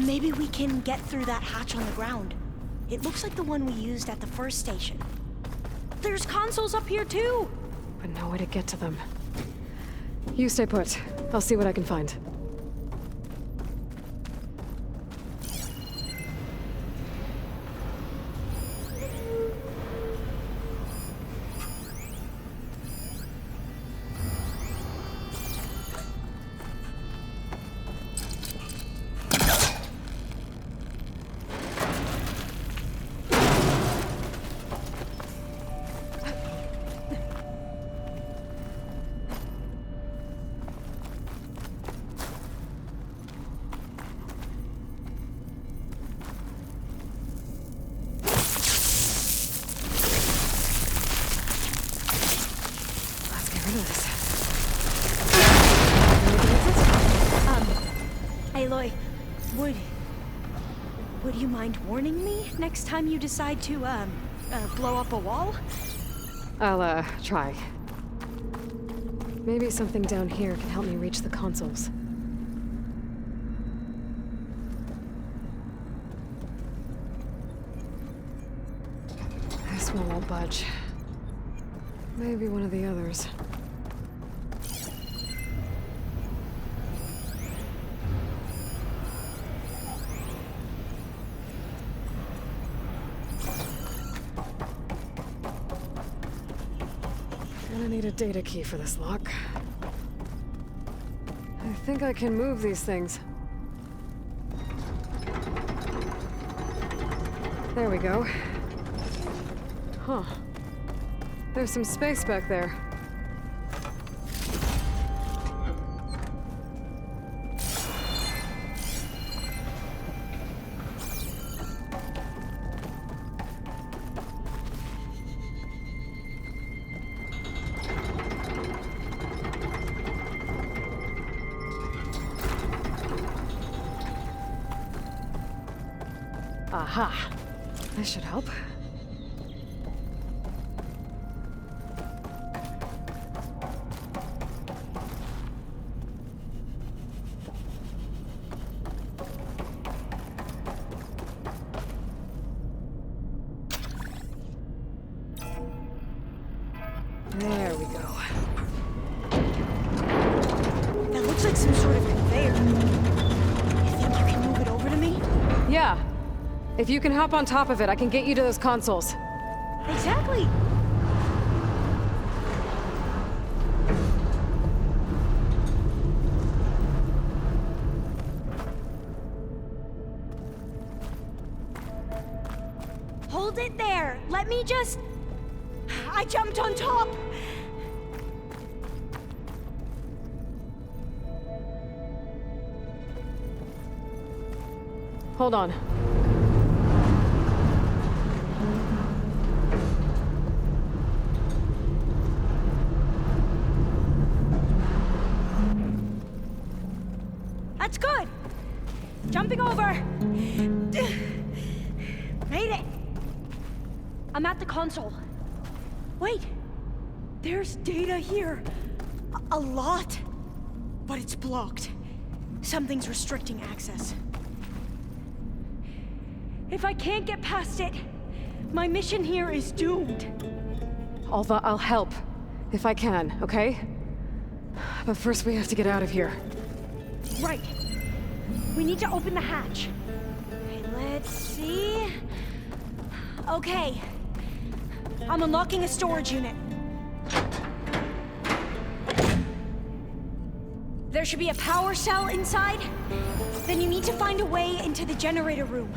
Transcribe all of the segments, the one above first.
Maybe we can get through that hatch on the ground. It looks like the one we used at the first station. There's consoles up here too! But no way to get to them. You stay put. I'll see what I can find. Aloy, would you mind warning me next time you decide to, blow up a wall? I'll, try. Maybe something down here can help me reach the consoles. This one won't budge. Maybe one of the others. Gonna need a data key for this lock. I think I can move these things. There we go. Huh. There's some space back there. Aha! This should help. There we go. That looks like some sort of conveyor. You think you can move it over to me? Yeah. If you can hop on top of it, I can get you to those consoles. Exactly! Hold it there! Let me just... I jumped on top! Hold on. That's good! Jumping over! Made it! I'm at the console. Wait! There's data here. A lot. But it's blocked. Something's restricting access. If I can't get past it, my mission here is doomed. Alva, I'll help. If I can, okay? But first we have to get out of here. Right. We need to open the hatch. Okay, let's see... Okay. I'm unlocking a storage unit. There should be a power cell inside. Then you need to find a way into the generator room.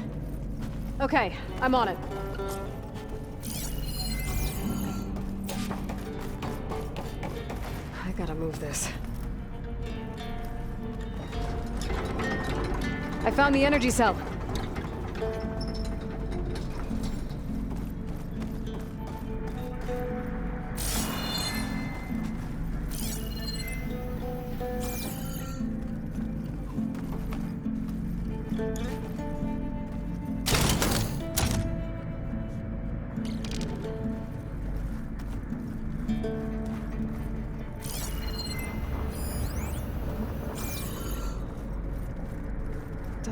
Okay, I'm on it. I gotta move this. I found the energy cell.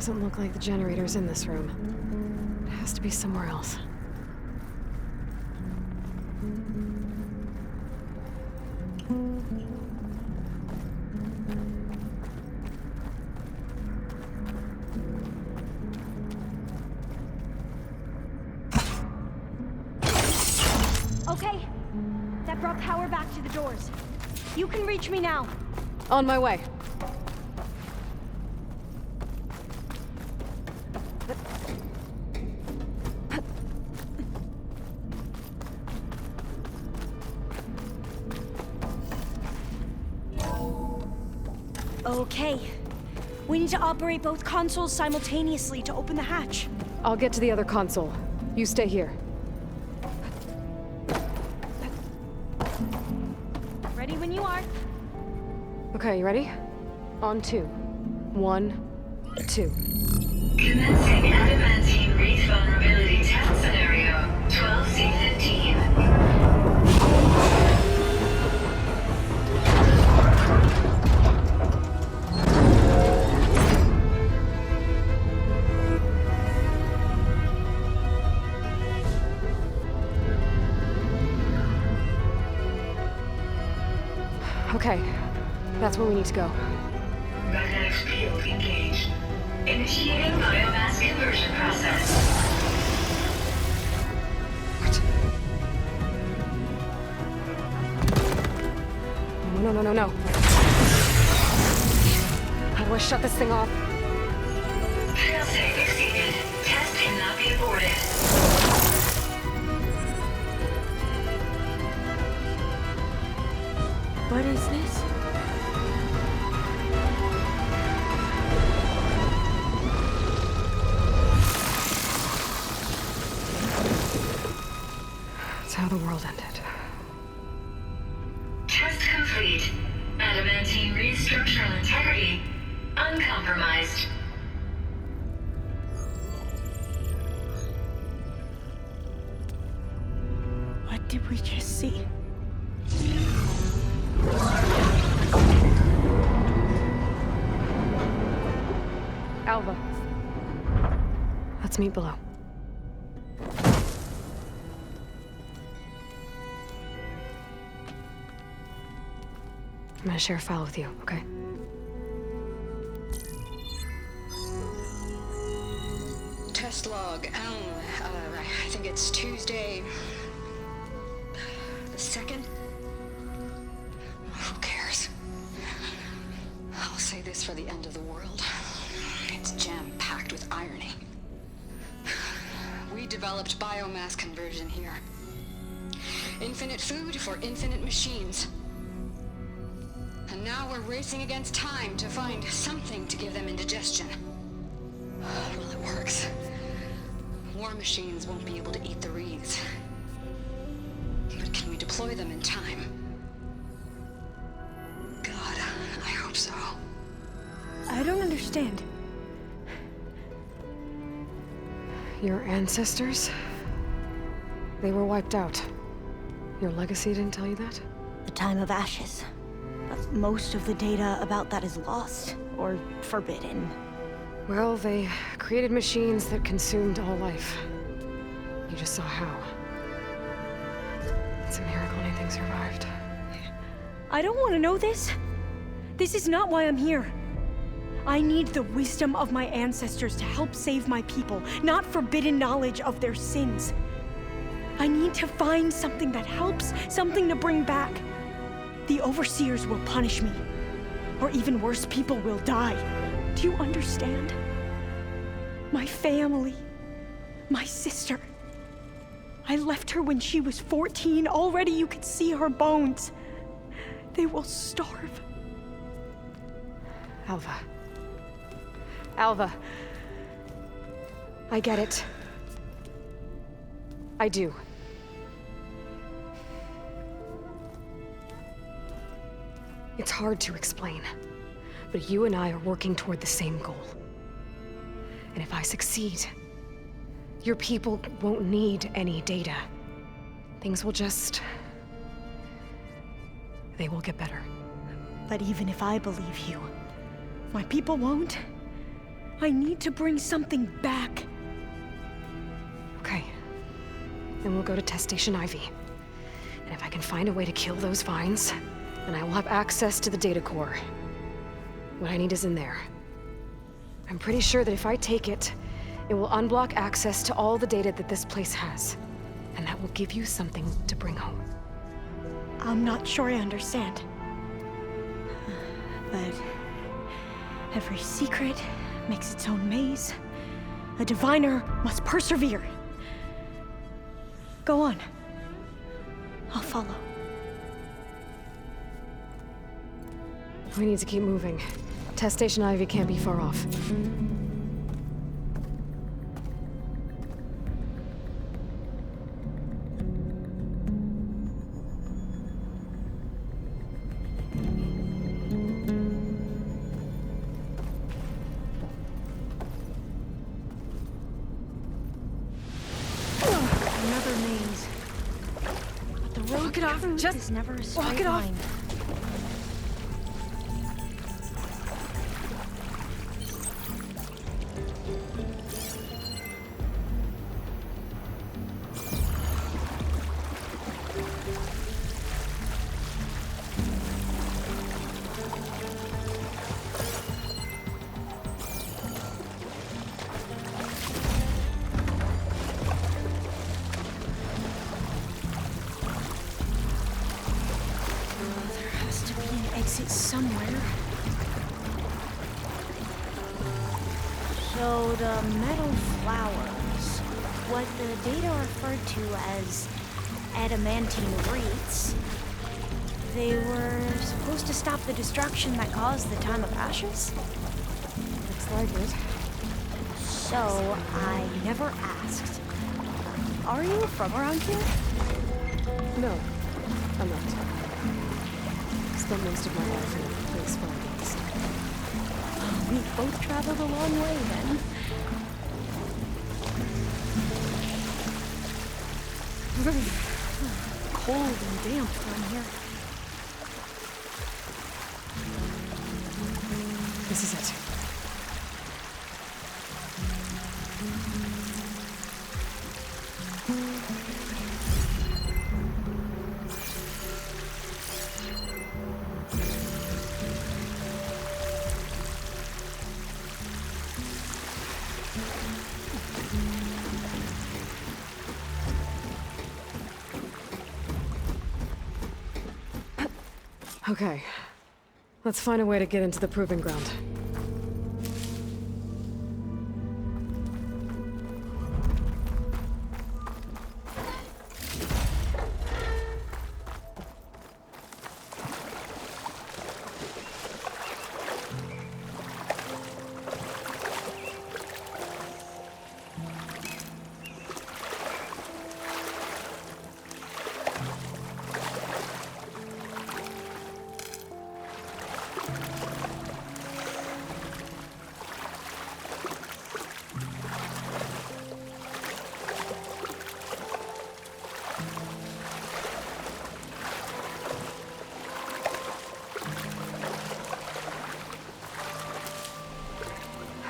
Doesn't look like the generator's in this room. It has to be somewhere else. Okay. That brought power back to the doors. You can reach me now. On my way. Okay. We need to operate both consoles simultaneously to open the hatch. I'll get to the other console. You stay here. Ready when you are. Okay, you ready? On 2. 1, 2. Commencing adamantine wreath vulnerability test scenario 12C15. Okay, that's where we need to go. Magnetic field engaged. Initiating biomass conversion process. What? No. How do I shut this thing off? Failsafe exceeded. Test cannot be aborted. What is this? It's how the world ended. Test complete. Adamantine wreath structural integrity uncompromised. What did we just see? Alva. Let's meet below. I'm gonna share a file with you, okay? Test log, I think it's Tuesday the 2nd? Who cares? I'll say this for the end of the world. It's jam-packed with irony. We developed biomass conversion here. Infinite food for infinite machines. And now we're racing against time to find something to give them indigestion. Well, it works. War machines won't be able to eat the wreaths. But can we deploy them in time? God, I hope so. I don't understand. Your ancestors? They were wiped out. Your legacy didn't tell you that? The time of ashes. But most of the data about that is lost or forbidden. Well, they created machines that consumed all life. You just saw how. It's a miracle anything survived. I don't want to know this. This is not why I'm here. I need the wisdom of my ancestors to help save my people, not forbidden knowledge of their sins. I need to find something that helps, something to bring back. The Overseers will punish me. Or even worse, people will die. Do you understand? My family. My sister. I left her when she was 14. Already you could see her bones. They will starve. Alva. Alva. I get it. I do. It's hard to explain, but you and I are working toward the same goal. And if I succeed, your people won't need any data. Things will just... they will get better. But even if I believe you, my people won't. I need to bring something back. Okay. Then we'll go to Test Station Ivy. And if I can find a way to kill those vines, then I will have access to the data core. What I need is in there. I'm pretty sure that if I take it, it will unblock access to all the data that this place has. And that will give you something to bring home. I'm not sure I understand. But every secret makes its own maze. A diviner must persevere. Go on. I'll follow. We need to keep moving. Test Station Ivy can't be far off. Another maze. But the road Walk it off. through Just is never a straight walk it off. line. There has to be an exit somewhere. So the metal flowers, what the data referred to as adamantine wreaths, they were supposed to stop the destruction that caused the Time of Ashes? Looks like it. So I never asked. Are you from around here? No, I'm not. Spent most of my life in a place far east. We both traveled a long way then. Cold and damp down here. This is it. Okay. Let's find a way to get into the proving ground.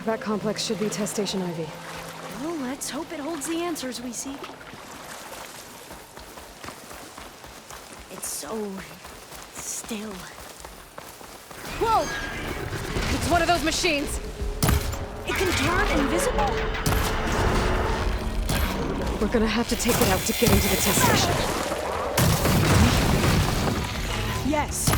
That complex should be Test Station Ivy. Well, let's hope it holds the answers we seek. It's so still. Whoa! It's one of those machines! It can turn invisible? We're gonna have to take it out to get into the test station. Yes.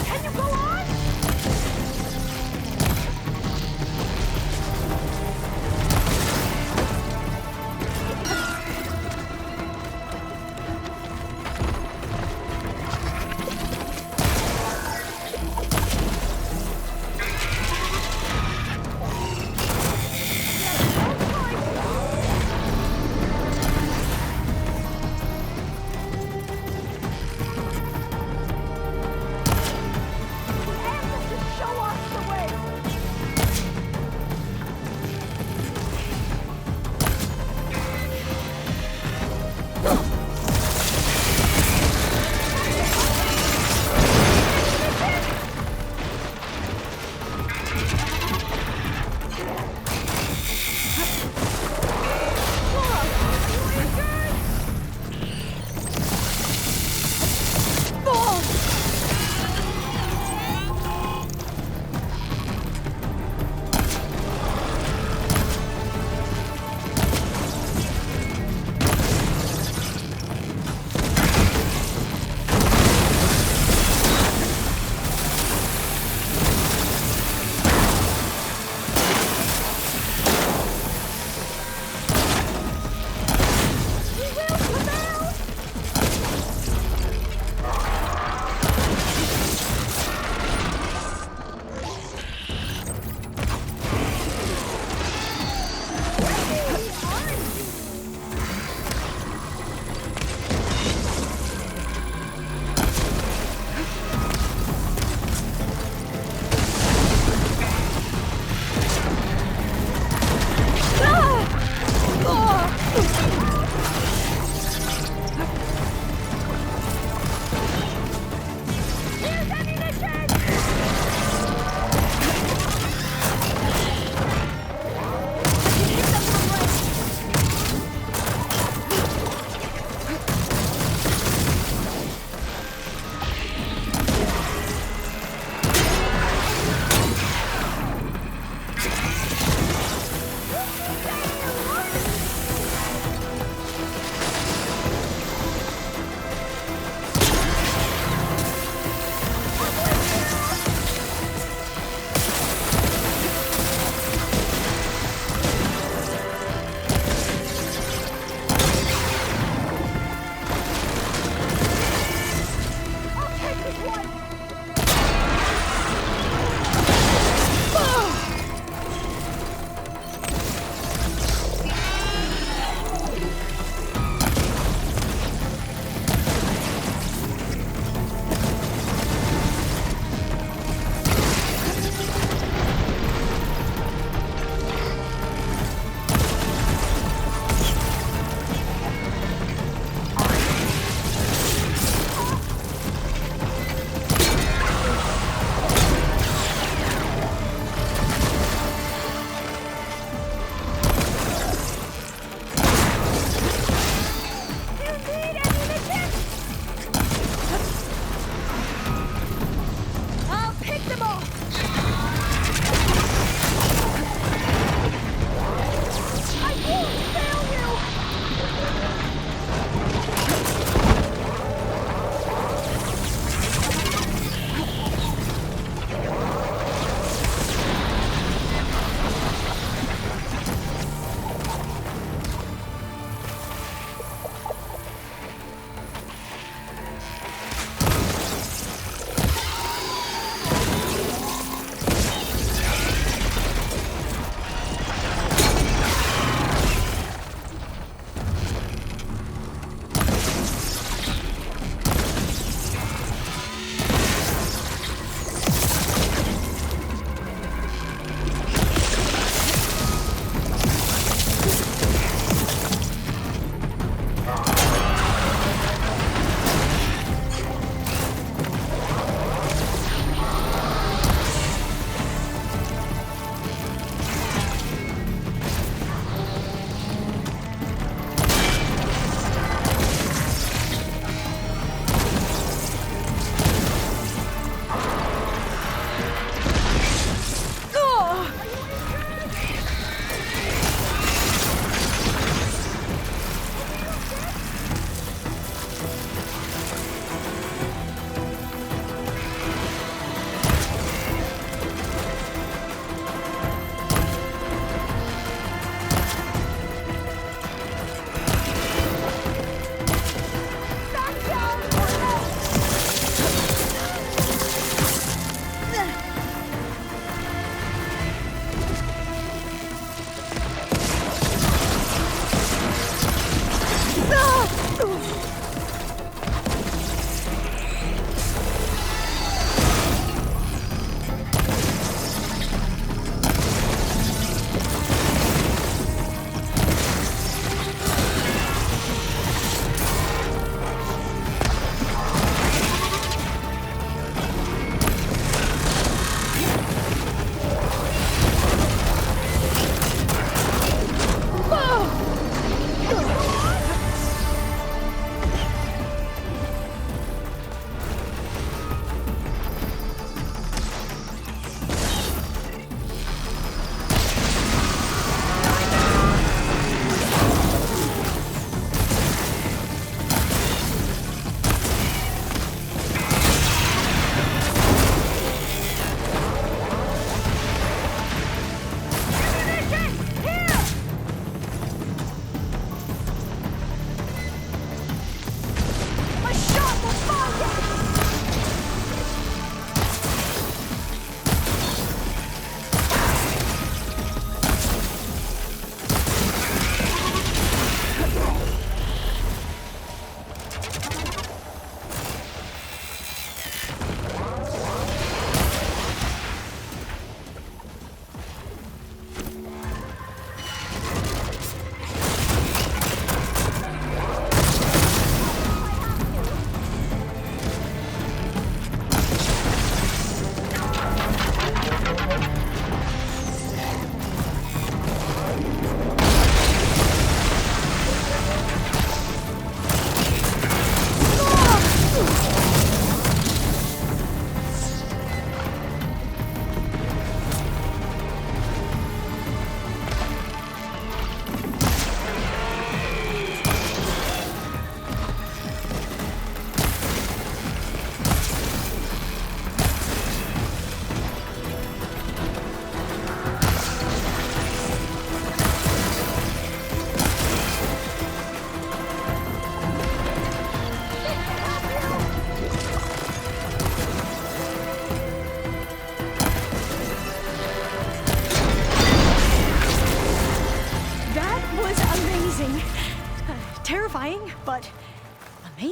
Can you go on?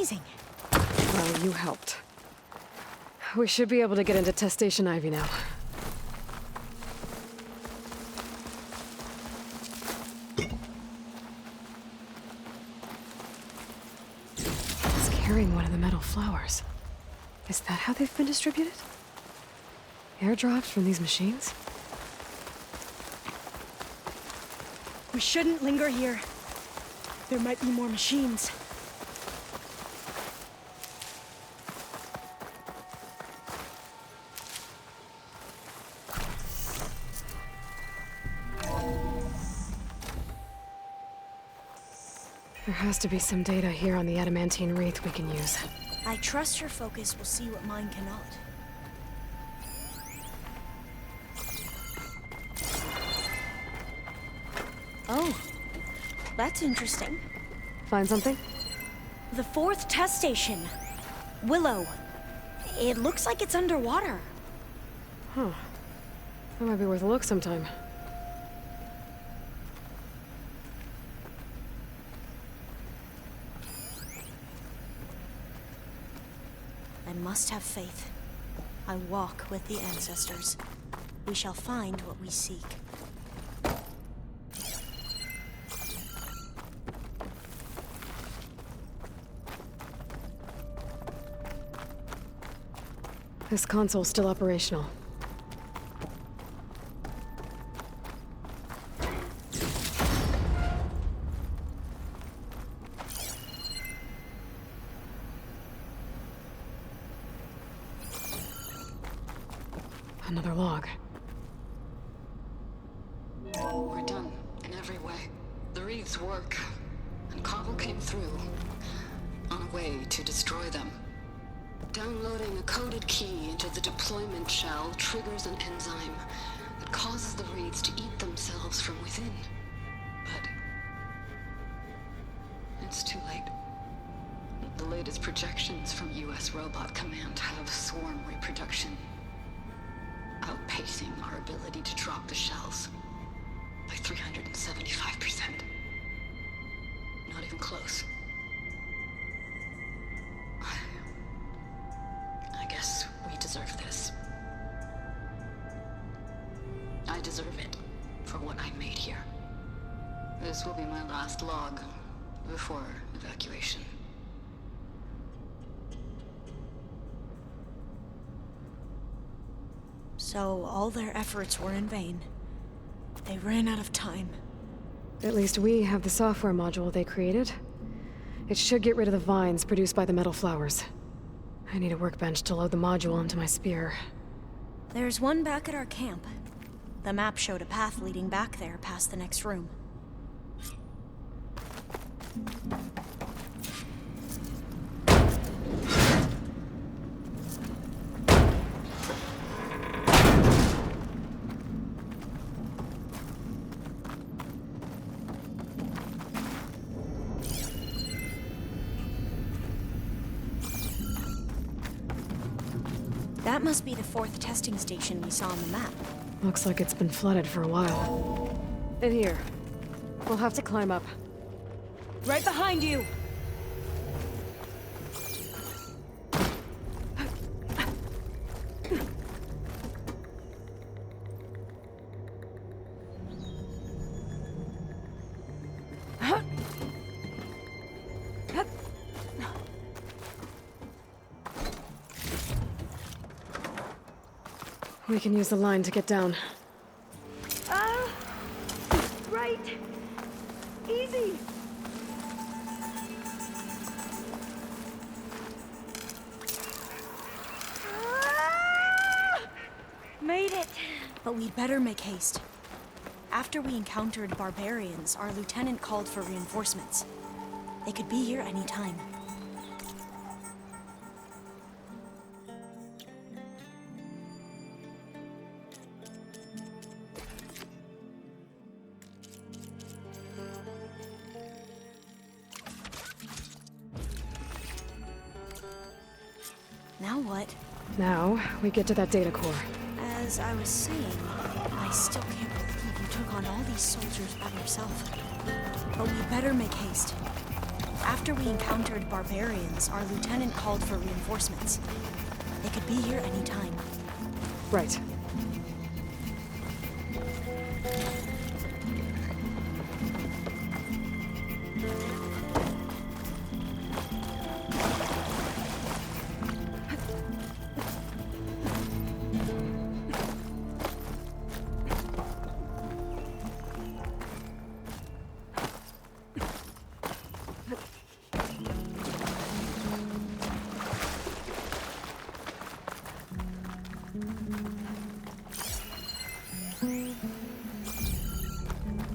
amazing. Well, you helped. We should be able to get into Test Station Ivy now. It's carrying one of the metal flowers. Is that how they've been distributed? Airdropped from these machines? We shouldn't linger here. There might be more machines. There has to be some data here on the adamantine wreath we can use. I trust your focus will see what mine cannot. Oh, that's interesting. Find something? The 4th test station. Willow. It looks like it's underwater. Huh. That might be worth a look sometime. I must have faith. I walk with the ancestors. We shall find what we seek. This console's still operational. Another log. We're done in every way. The wreaths work, and Cobble came through on a way to destroy them. Downloading a coded key into the deployment shell triggers an enzyme that causes the wreaths to eat themselves from within. But it's too late. The latest projections from US Robot Command have swarm reproduction, outpacing our ability to drop the shells by 375%. Not even close. I guess we deserve this. I deserve it for what I made here. This will be my last log before evacuation. So all their efforts were in vain. They ran out of time. At least we have the software module they created. It should get rid of the vines produced by the metal flowers. I need a workbench to load the module onto my spear. There's one back at our camp. The map showed a path leading back there past the next room. That must be the 4th testing station we saw on the map. Looks like it's been flooded for a while. In here. We'll have to climb up. Right behind you! We can use the line to get down. Right! Easy! Made it! But we'd better make haste. After we encountered barbarians, our lieutenant called for reinforcements. They could be here any time. Now what? Now, we get to that data core. As I was saying, I still can't believe you took on all these soldiers by yourself. But we better make haste. After we encountered barbarians, our lieutenant called for reinforcements. They could be here any time. Right.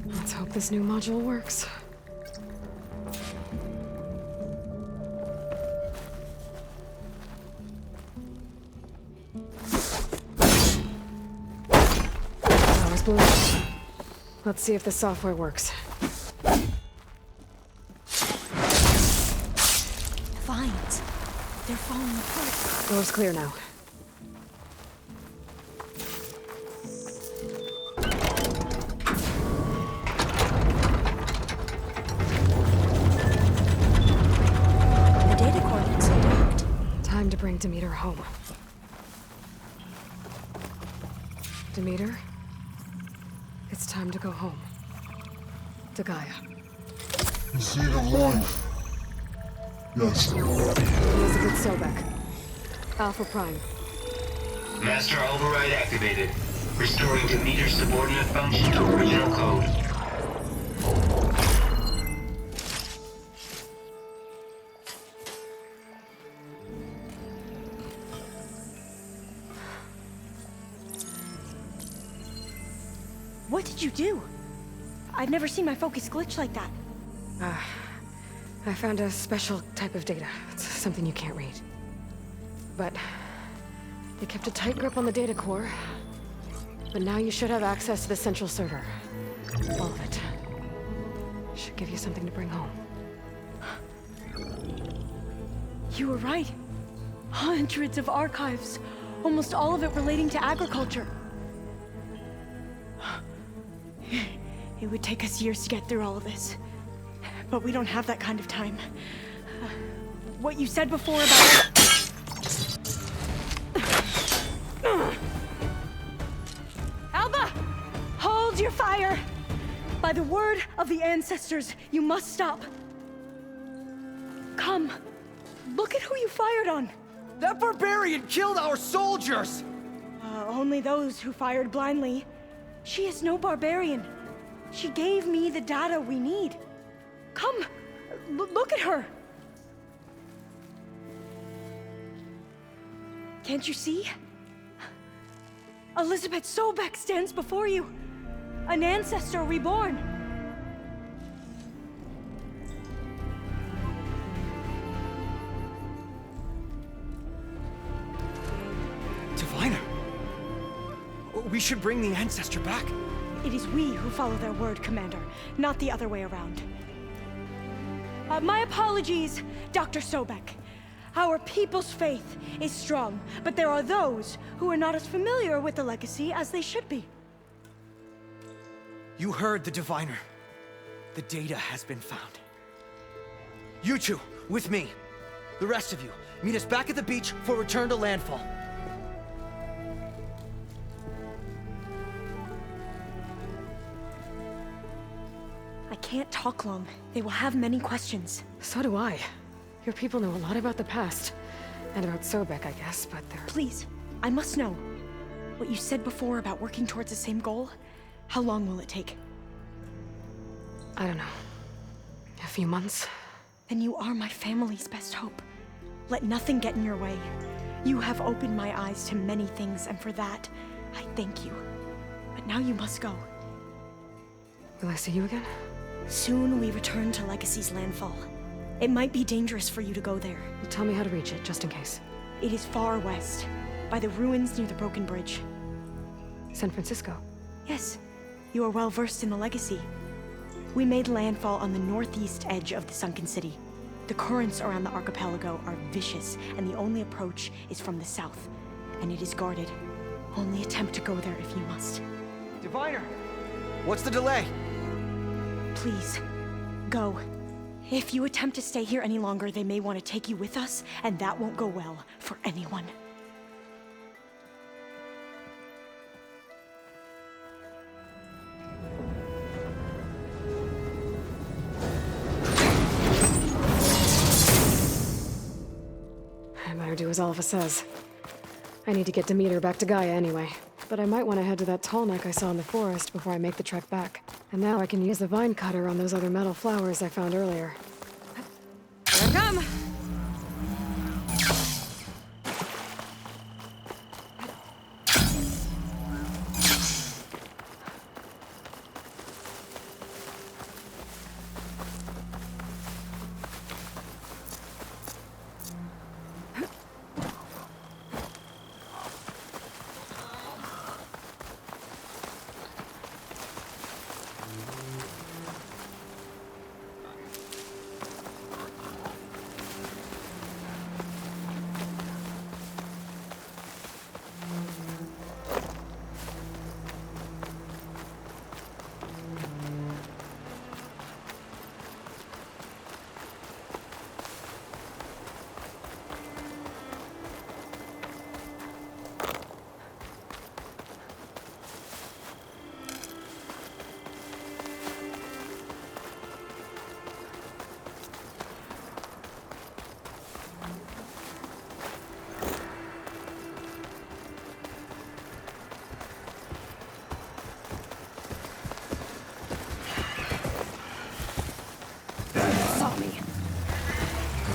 Let's hope this new module works. Power's blue. Let's see if the software works. Vines. They're falling apart. Door's clear now. The data coordinates are marked. Time to bring Demeter home. Demeter, it's time to go home. To Gaia. The seed of life. Yes. Elizabeth Sobek. Alpha Prime. Master override activated. Restoring Demeter's subordinate function to original code. What did you do? I've never seen my focus glitch like that. I found a special type of data. It's something you can't read. But they kept a tight grip on the data core. But now you should have access to the central server. All of it. Should give you something to bring home. You were right. Hundreds of archives. Almost all of it relating to agriculture. It would take us years to get through all of this. But we don't have that kind of time. What you said before about... Alba! Hold your fire! By the word of the ancestors, you must stop. Come. Look at who you fired on. That barbarian killed our soldiers! Only those who fired blindly. She is no barbarian. She gave me the data we need. Come, look at her. Can't you see? Elizabeth Sobek stands before you. An ancestor reborn. Diviner! We should bring the ancestor back. It is we who follow their word, Commander, not the other way around. My apologies, Dr. Sobek. Our people's faith is strong, but there are those who are not as familiar with the legacy as they should be. You heard the diviner. The data has been found. You two, with me. The rest of you, meet us back at the beach for return to landfall. I can't talk long. They will have many questions. So do I. Your people know a lot about the past. And about Sobek, I guess, but they're... Please, I must know. What you said before about working towards the same goal, how long will it take? I don't know. A few months? Then you are my family's best hope. Let nothing get in your way. You have opened my eyes to many things, and for that, I thank you. But now you must go. Will I see you again? Soon we return to Legacy's landfall. It might be dangerous for you to go there. Tell me how to reach it, just in case. It is far west, by the ruins near the broken bridge. San Francisco? Yes, you are well versed in the Legacy. We made landfall on the northeast edge of the sunken city. The currents around the archipelago are vicious, and the only approach is from the south. And it is guarded. Only attempt to go there if you must. Diviner! What's the delay? Please, go. If you attempt to stay here any longer, they may want to take you with us, and that won't go well for anyone. I better do as Alpha says. I need to get Demeter back to Gaia anyway. But I might want to head to that tall neck I saw in the forest before I make the trek back. And now I can use the vine cutter on those other metal flowers I found earlier. Here I come!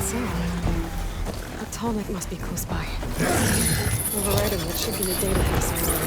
So, the Tallneck must be close by. Overriding it should be a database somewhere.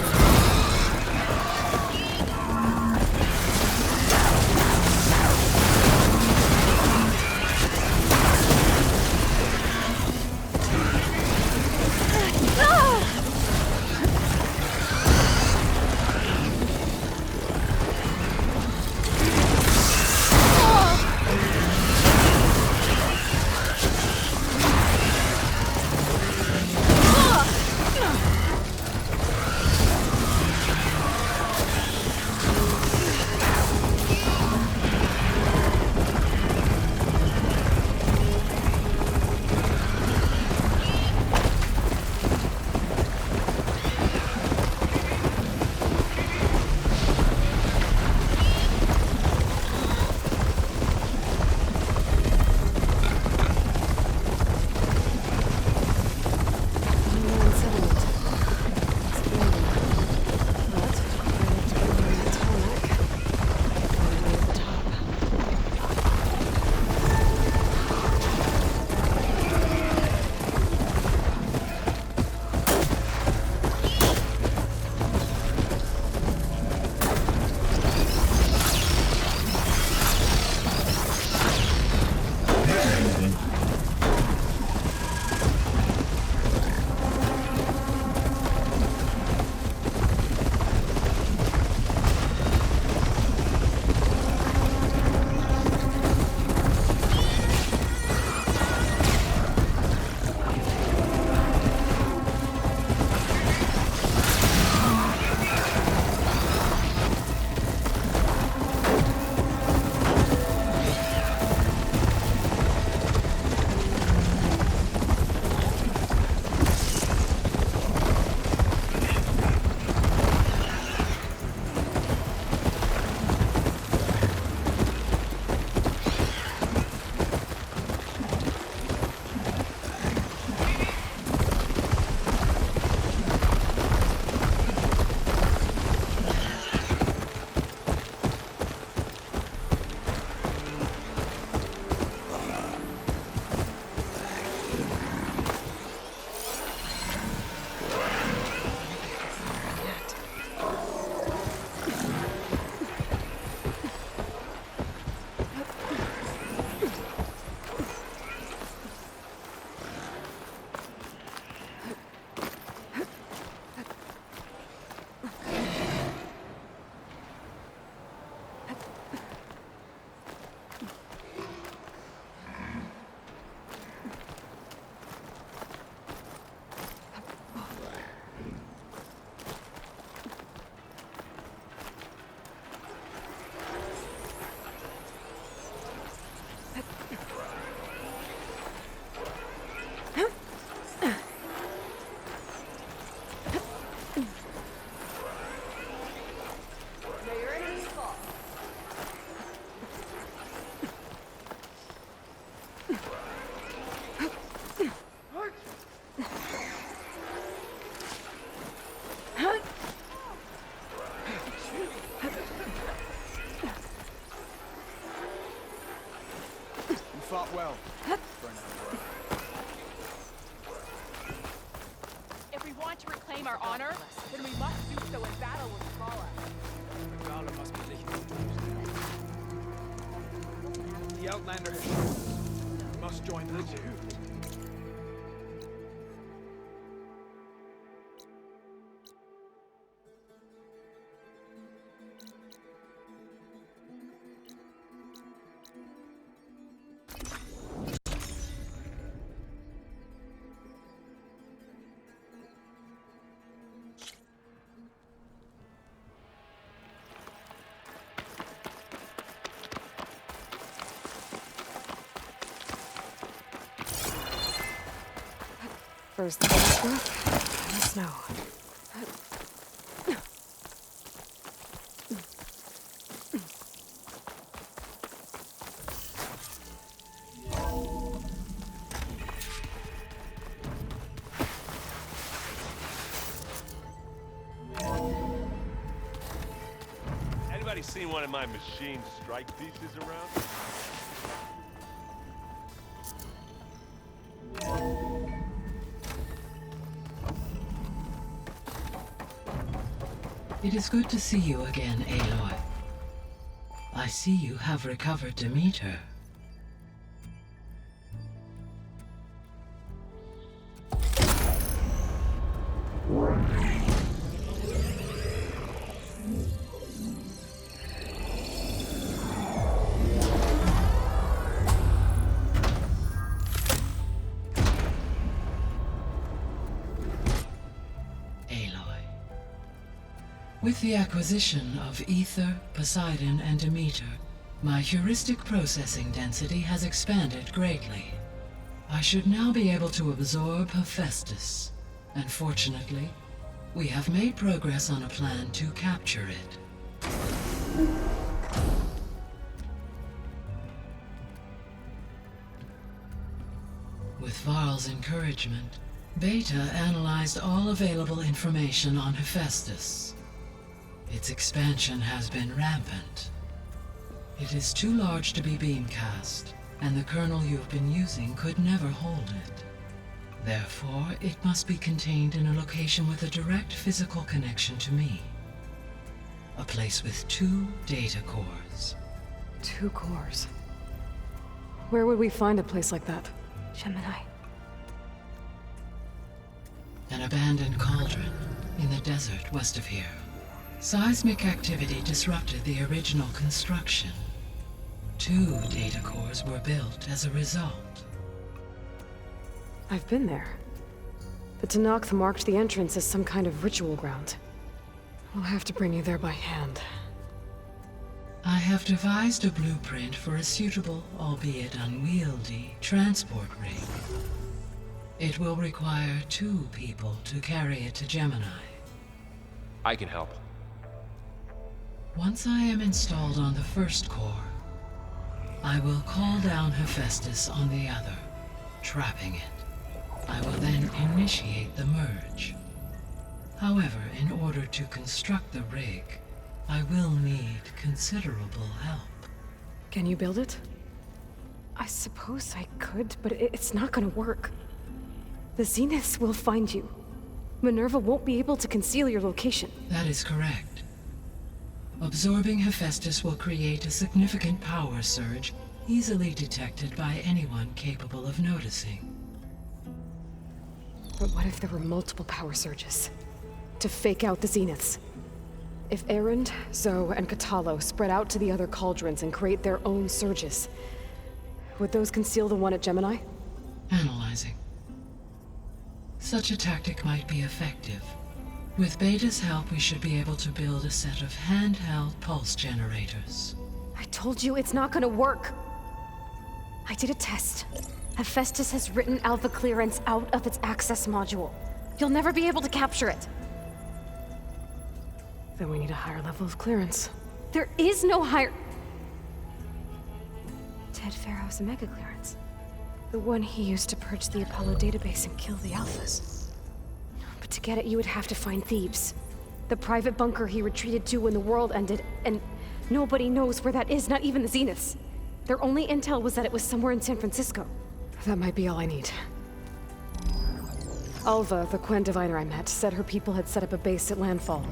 reclaim our honor, then we must do so in battle with Kala. Kala must be leaking the The Outlander has shown. We must join the two. First the smoke, then the snow. Anybody seen one of my machine strike pieces around? It is good to see you again, Aloy. I see you have recovered Demeter. With the acquisition of Ether, Poseidon, and Demeter, my heuristic processing density has expanded greatly. I should now be able to absorb Hephaestus, and fortunately, we have made progress on a plan to capture it. With Varl's encouragement, Beta analyzed all available information on Hephaestus. Its expansion has been rampant. It is too large to be beamcast, and the kernel you've been using could never hold it. Therefore, it must be contained in a location with a direct physical connection to me. A place with 2 data cores. 2 cores? Where would we find a place like that? Gemini. An abandoned cauldron in the desert west of here. Seismic activity disrupted the original construction. 2 data cores were built as a result. I've been there. The Tenakth marked the entrance as some kind of ritual ground. We'll have to bring you there by hand. I have devised a blueprint for a suitable, albeit unwieldy, transport rig. It will require 2 people to carry it to Gemini. I can help. Once I am installed on the first core, I will call down Hephaestus on the other, trapping it. I will then initiate the merge. However, in order to construct the rig, I will need considerable help. Can you build it? I suppose I could, but it's not gonna work. The Zeniths will find you. Minerva won't be able to conceal your location. That is correct. Absorbing Hephaestus will create a significant power surge, easily detected by anyone capable of noticing. But what if there were multiple power surges? To fake out the Zeniths? If Erend, Zoe, and Katalo spread out to the other cauldrons and create their own surges, would those conceal the one at Gemini? Analyzing. Such a tactic might be effective. With Beta's help, we should be able to build a set of handheld pulse generators. I told you it's not gonna work! I did a test. Hephaestus has written Alpha clearance out of its access module. You'll never be able to capture it. Then we need a higher level of clearance. There is no higher... Ted Pharaoh's Omega clearance. The one he used to purge the Apollo database and kill the Alphas. But to get it, you would have to find Thebes. The private bunker he retreated to when the world ended, and nobody knows where that is, not even the Zeniths. Their only intel was that it was somewhere in San Francisco. That might be all I need. Alva, the Quen diviner I met, said her people had set up a base at Landfall.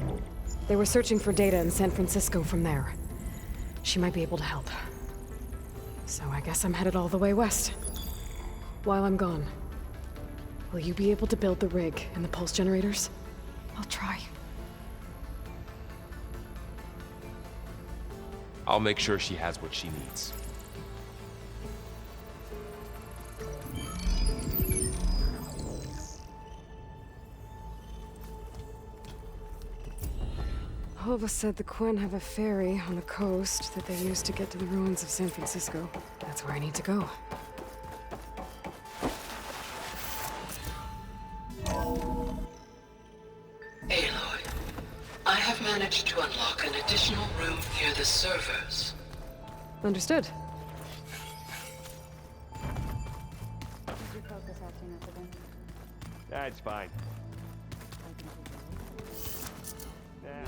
They were searching for data in San Francisco from there. She might be able to help. So I guess I'm headed all the way west. While I'm gone, will you be able to build the rig and the pulse generators? I'll try. I'll make sure she has what she needs. Alva said the Quen have a ferry on the coast that they use to get to the ruins of San Francisco. That's where I need to go. Aloy, I have managed to unlock an additional room near the servers. Understood. That's fine.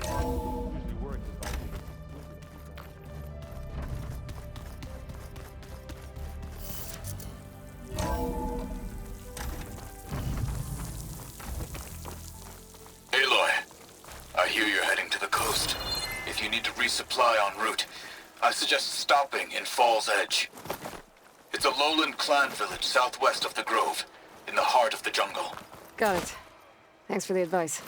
Usually works if I think Aloy, I hear you're heading to the coast. If you need to resupply en route, I suggest stopping in Fall's Edge. It's a lowland clan village southwest of the Grove, in the heart of the jungle. Got it. Thanks for the advice.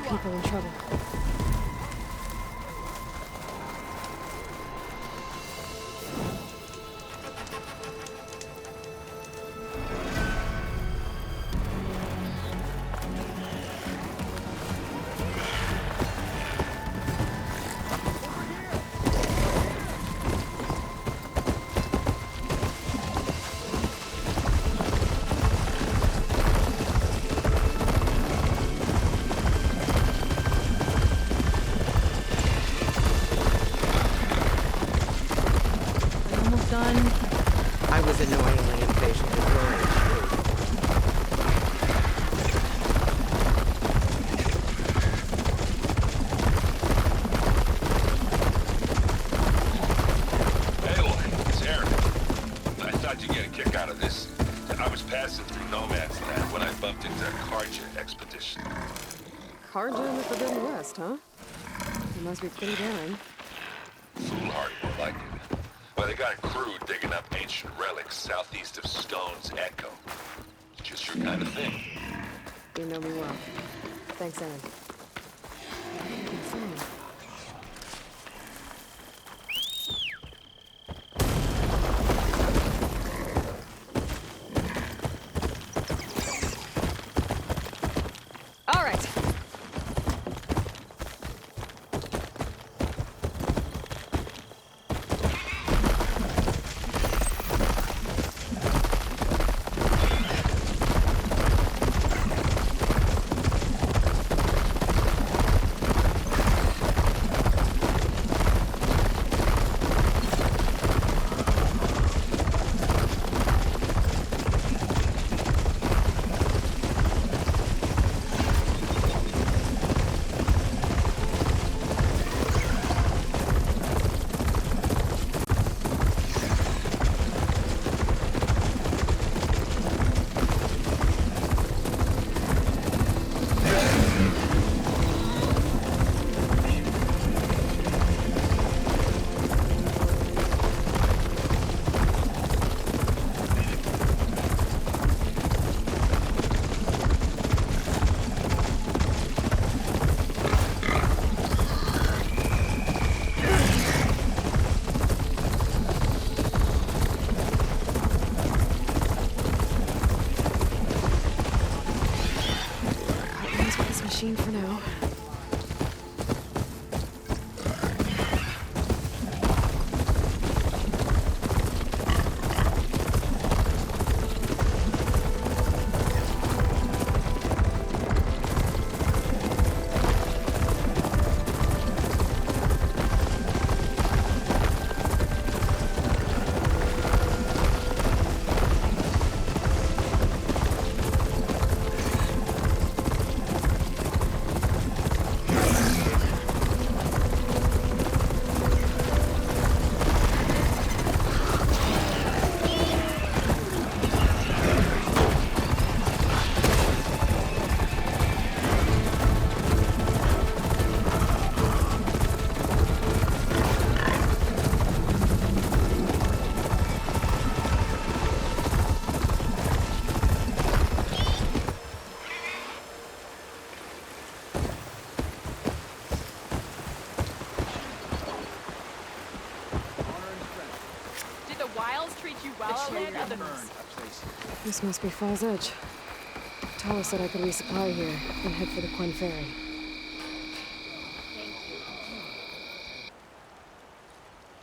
People in trouble. I was annoyingly impatient with your age. Aloy, it's Eric. I thought you'd get a kick out of this. I was passing through Nomad's Land when I bumped into a Karja expedition. Karja in the Forbidden West, huh? It must be pretty daring. Foolhardy would like it. Well, they got a crew digging up ancient relics southeast of Stone's Echo. kind of thing. You know me well. Thanks, Aaron. All right. Machine for now. This must be Falls Edge. Tala said I could resupply here, then head for the Quen Ferry.